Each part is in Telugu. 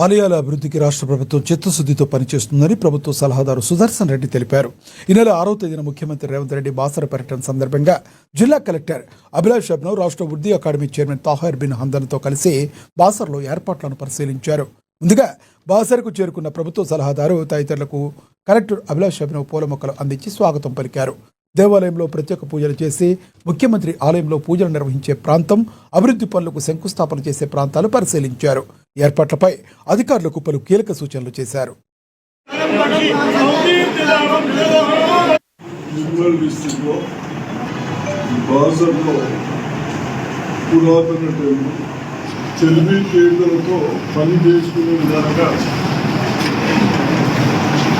ఆలయాల అభివృద్ధికి రాష్ట్ర ప్రభుత్వం చిత్తశుద్ధితో పనిచేస్తుందని ప్రభుత్వ సలహాదారు సుదర్శన్ రెడ్డి తెలిపారు. ఈ నెల 6వ తేదీన ముఖ్యమంత్రి రేవంత్ రెడ్డి బాసర పర్యటన సందర్భంగా జిల్లా కలెక్టర్ అభిలాష్ అభినవ్ రాష్ట్ర ఉర్దూ అకాడమీ చైర్మన్ తాహిర్ బిన్ హందన్తో కలిసి బాసరలో ఏర్పాట్లను పరిశీలించారు. ముందుగా బాసరకు చేరుకున్న ప్రభుత్వ సలహాదారు తదితరులకు కలెక్టర్ అభిలాష్ అభినవ్ పూల మొక్కలు అందించి స్వాగతం పలికారు. దేవాలయంలో ప్రత్యేక పూజలు చేసి ముఖ్యమంత్రి ఆలయంలో పూజలు నిర్వహించే ప్రాంతం, అభివృద్ధి పనులకు శంకుస్థాపన చేసే ప్రాంతాలు పరిశీలించారు. ఏర్పాట్లపై అధికారులకు పలు కీలక సూచనలు చేశారు.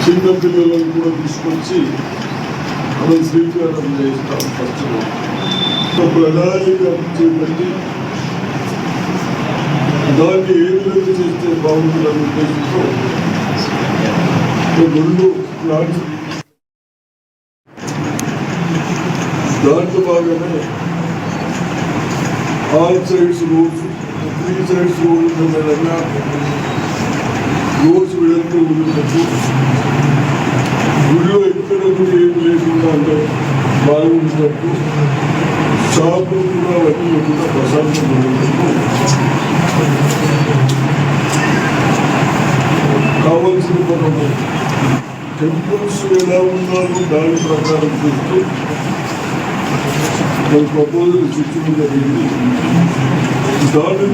చిన్నపిల్లలను కూడా తీసుకొచ్చి మనం శ్రీకారం చేస్తాం. ఫస్ట్ ప్రణాళిక చేపట్టి దాన్ని ఏ విధంగా చేస్తే బాగుంటుందనే ఉద్దేశంతో 2 ప్లాన్స్, దాంట్లో భాగమే all sides roads, 3 sides road ఉన్న విధంగా రోడ్స్ విడతూ ఉన్నట్టు, గుడిలో ఎక్కడ కూడా ఏం లేకుండా అంటే బాగుంటున్నట్టు, షాపులు కూడా అవన్నీ లేకుండా ప్రశాంతంగా ఉన్నట్టు కావాల్సిన మనము టెంపుల్స్ ఎలా ఉన్నారో దాని ప్రకారం చూస్తూ మన ప్రపోజల్ శిక్షణ జరిగింది. దాన్ని